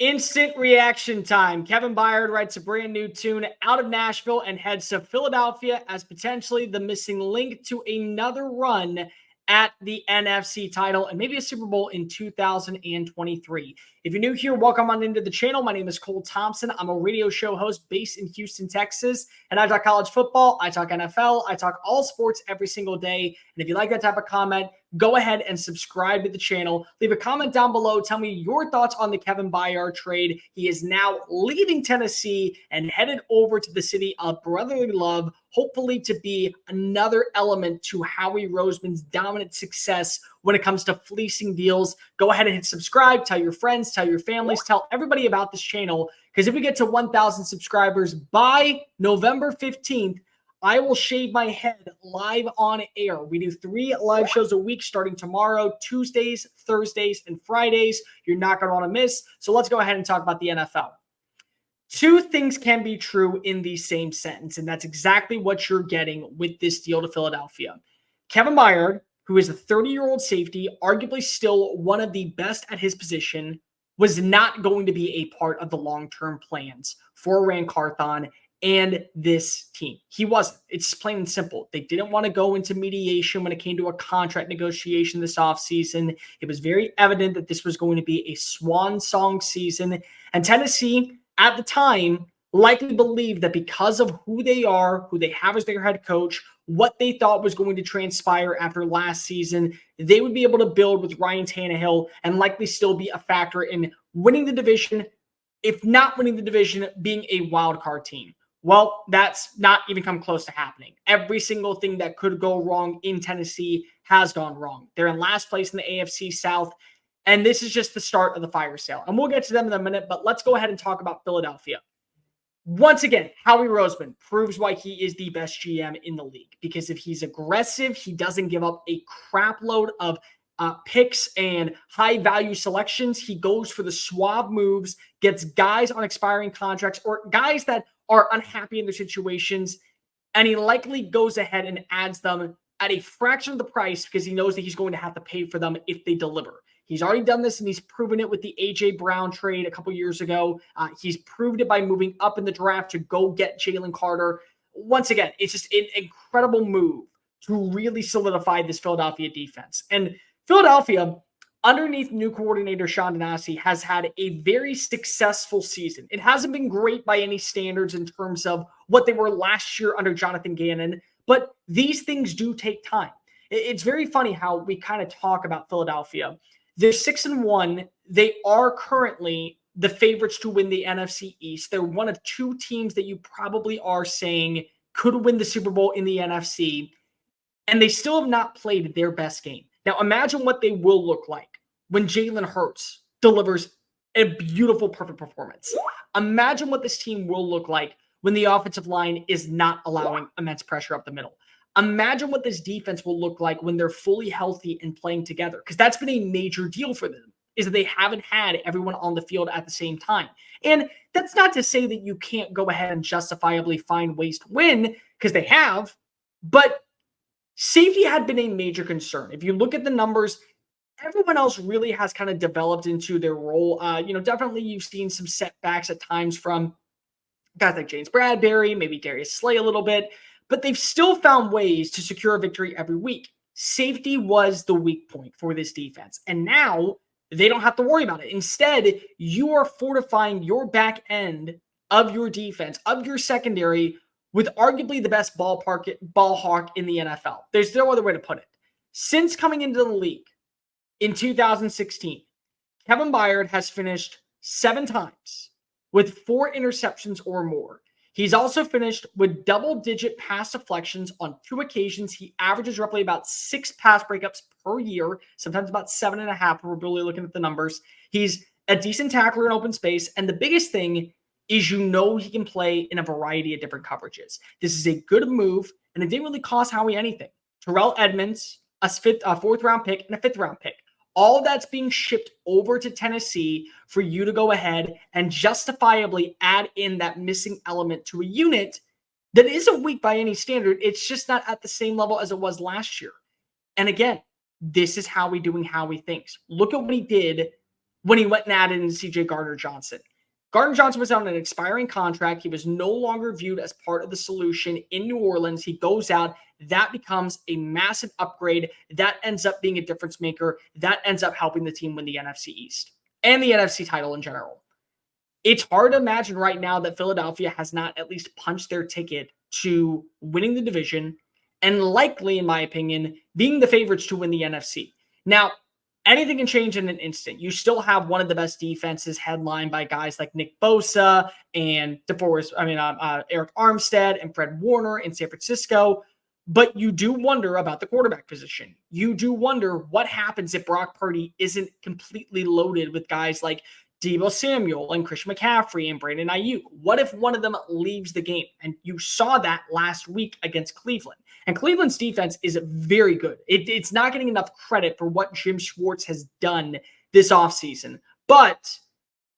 Instant reaction time. Kevin Byard writes a brand new tune out of Nashville and heads to Philadelphia as potentially the missing link to another run at the NFC title and maybe a Super Bowl in 2023. If you're new here, welcome on into the channel. My name is Cole Thompson. I'm a radio show host based in Houston, Texas, and I talk college football, I talk NFL, I talk all sports every single day. And if you like that type of comment, go ahead and subscribe to the channel. Leave a comment down below. Tell me your thoughts on the Kevin Byard trade. He is now leaving Tennessee and headed over to the city of brotherly love, hopefully to be another element to Howie Roseman's dominant success when it comes to fleecing deals. Go ahead and hit subscribe. Tell your friends, tell your families, tell everybody about this channel, because if we get to 1,000 subscribers by November 15th, I will shave my head live on air. We do 3 live shows a week starting tomorrow, Tuesdays, Thursdays, and Fridays. You're not going to want to miss. So let's go ahead and talk about the NFL. 2 things can be true in the same sentence, and that's exactly what you're getting with this deal to Philadelphia. Kevin Byard, who is a 30-year-old safety, arguably still one of the best at his position, was not going to be a part of the long-term plans for Ran Carthon and this team. He wasn't. It's plain and simple. They didn't want to go into mediation when it came to a contract negotiation this offseason. It was very evident that this was going to be a swan song season. And Tennessee, at the time, likely believed that because of who they are, who they have as their head coach, what they thought was going to transpire after last season, they would be able to build with Ryan Tannehill and likely still be a factor in winning the division, if not winning the division, being a wild card team. Well, that's not even come close to happening. Every single thing that could go wrong in Tennessee has gone wrong. They're in last place in the AFC South, and this is just the start of the fire sale. And we'll get to them in a minute, but let's go ahead and talk about Philadelphia. Once again, Howie Roseman proves why he is the best GM in the league, because if he's aggressive, he doesn't give up a crap load of picks and high-value selections. He goes for the suave moves, gets guys on expiring contracts or guys that are unhappy in their situations, and he likely goes ahead and adds them at a fraction of the price because he knows that he's going to have to pay for them if they deliver. He's already done this, and he's proven it with the A.J. Brown trade a couple years ago. He's proved it by moving up in the draft to go get Jalen Carter. Once again, it's just an incredible move to really solidify this Philadelphia defense. And Philadelphia, underneath new coordinator Sean Donassi, has had a very successful season. It hasn't been great by any standards in terms of what they were last year under Jonathan Gannon, but these things do take time. It's very funny how we kind of talk about Philadelphia. They're 6-1. They are currently the favorites to win the NFC East. They're one of 2 teams that you probably are saying could win the Super Bowl in the NFC, and they still have not played their best game. Now, imagine what they will look like when Jalen Hurts delivers a beautiful, perfect performance. Imagine what this team will look like when the offensive line is not allowing immense pressure up the middle. Imagine what this defense will look like when they're fully healthy and playing together, because that's been a major deal for them, is that they haven't had everyone on the field at the same time. And that's not to say that you can't go ahead and justifiably find ways to win, because they have, but safety had been a major concern. If you look at the numbers, everyone else really has kind of developed into their role. Definitely you've seen some setbacks at times from guys like James Bradbury, maybe Darius Slay a little bit, but they've still found ways to secure a victory every week. Safety was the weak point for this defense, and now they don't have to worry about it. Instead, you are fortifying your back end of your defense, of your secondary, with arguably the best ball hawk in the NFL. There's no other way to put it. Since coming into the league in 2016, Kevin Byard has finished 7 times with 4 interceptions or more. He's also finished with double-digit pass deflections on 2 occasions. He averages roughly about 6 pass breakups per year, sometimes about 7.5. We're really looking at the numbers. He's a decent tackler in open space, and the biggest thing is he can play in a variety of different coverages. This is a good move, and it didn't really cost Howie anything. Terrell Edmonds, a 4th-round pick, and a 5th-round pick. All that's being shipped over to Tennessee for you to go ahead and justifiably add in that missing element to a unit that isn't weak by any standard. It's just not at the same level as it was last year. And again, this is Howie doing Howie things. Look at what he did when he went and added in CJ Gardner-Johnson. Gardner-Johnson was on an expiring contract. He was no longer viewed as part of the solution in New Orleans. He goes out. That becomes a massive upgrade. That ends up being a difference maker. That ends up helping the team win the NFC East and the NFC title in general. It's hard to imagine right now that Philadelphia has not at least punched their ticket to winning the division and likely, in my opinion, being the favorites to win the NFC. Now, anything can change in an instant. You still have one of the best defenses headlined by guys like Nick Bosa and Eric Armstead and Fred Warner in San Francisco. But you do wonder about the quarterback position. You do wonder what happens if Brock Purdy isn't completely loaded with guys like Deebo Samuel and Christian McCaffrey and Brandon Ayuk. What if one of them leaves the game? And you saw that last week against Cleveland. And Cleveland's defense is very good. It's not getting enough credit for what Jim Schwartz has done this offseason. But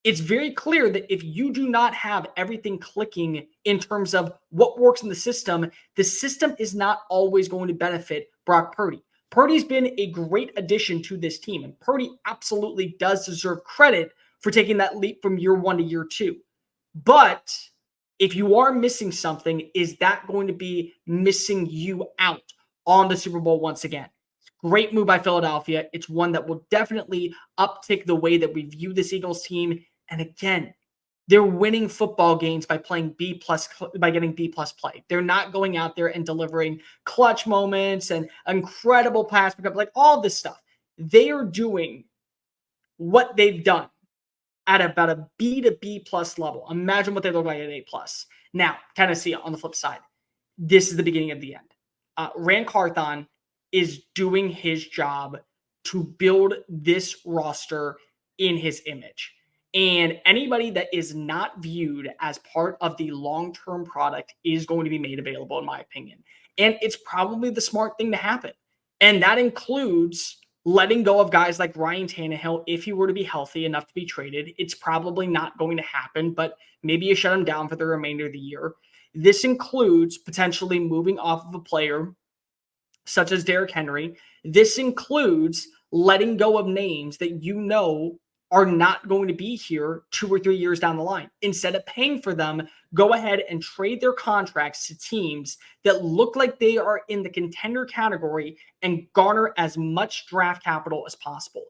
it's very clear that if you do not have everything clicking in terms of what works in the system is not always going to benefit Brock Purdy. Purdy's been a great addition to this team, and Purdy absolutely does deserve credit for taking that leap from year one to year two. But if you are missing something, is that going to be missing you out on the Super Bowl once again? Great move by Philadelphia. It's one that will definitely uptick the way that we view this Eagles team. And again, they're winning football games by getting B+ play. They're not going out there and delivering clutch moments and incredible pass pickup, like all this stuff. They are doing what they've done at about a B to B+ level. Imagine what they look like at A+. Now, Tennessee on the flip side, this is the beginning of the end. Rand Carthon is doing his job to build this roster in his image. And anybody that is not viewed as part of the long-term product is going to be made available, in my opinion. And it's probably the smart thing to happen. And that includes letting go of guys like Ryan Tannehill if he were to be healthy enough to be traded. It's probably not going to happen, but maybe you shut him down for the remainder of the year. This includes potentially moving off of a player such as Derrick Henry. This includes letting go of names that you know are not going to be here 2 or 3 years down the line. Instead of paying for them, go ahead and trade their contracts to teams that look like they are in the contender category and garner as much draft capital as possible.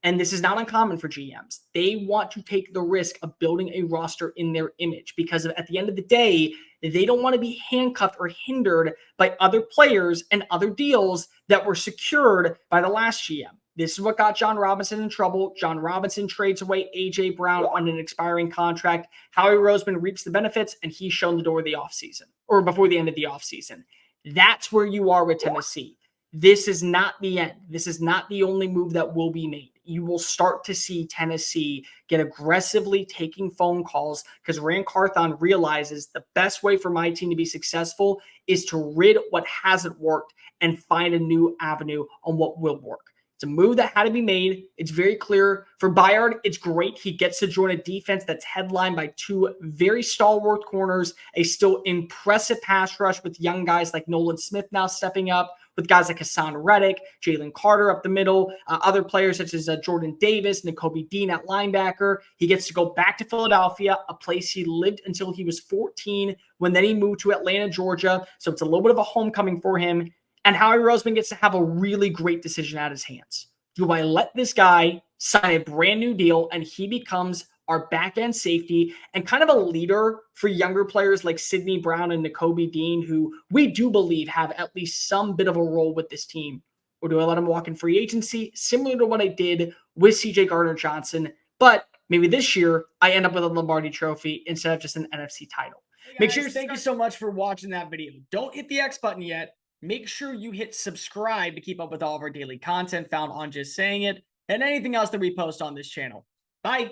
And this is not uncommon for GMs. They want to take the risk of building a roster in their image because at the end of the day, they don't want to be handcuffed or hindered by other players and other deals that were secured by the last GM. This is what got John Robinson in trouble. John Robinson trades away A.J. Brown on an expiring contract. Howie Roseman reaps the benefits, and he's shown the door of the offseason, or before the end of the offseason. That's where you are with Tennessee. This is not the end. This is not the only move that will be made. You will start to see Tennessee get aggressively taking phone calls because Rand Carthon realizes the best way for my team to be successful is to rid what hasn't worked and find a new avenue on what will work. It's a move that had to be made. It's very clear. For Byard, it's great. He gets to join a defense that's headlined by 2 very stalwart corners, a still impressive pass rush with young guys like Nolan Smith now stepping up, with guys like Hassan Reddick, Jalen Carter up the middle, other players such as Jordan Davis, Nakobe Dean at linebacker. He gets to go back to Philadelphia, a place he lived until he was 14, when then he moved to Atlanta, Georgia. So it's a little bit of a homecoming for him. And Howie Roseman gets to have a really great decision at his hands. Do I let this guy sign a brand new deal and he becomes our back-end safety and kind of a leader for younger players like Sidney Brown and Nakobe Dean, who we do believe have at least some bit of a role with this team? Or do I let him walk in free agency, similar to what I did with CJ Gardner-Johnson? But maybe this year I end up with a Lombardi trophy instead of just an NFC title. Hey guys, make sure, thank you so much for watching that video. Don't hit the X button yet. Make sure you hit subscribe to keep up with all of our daily content found on Just Saying It and anything else that we post on this channel. Bye.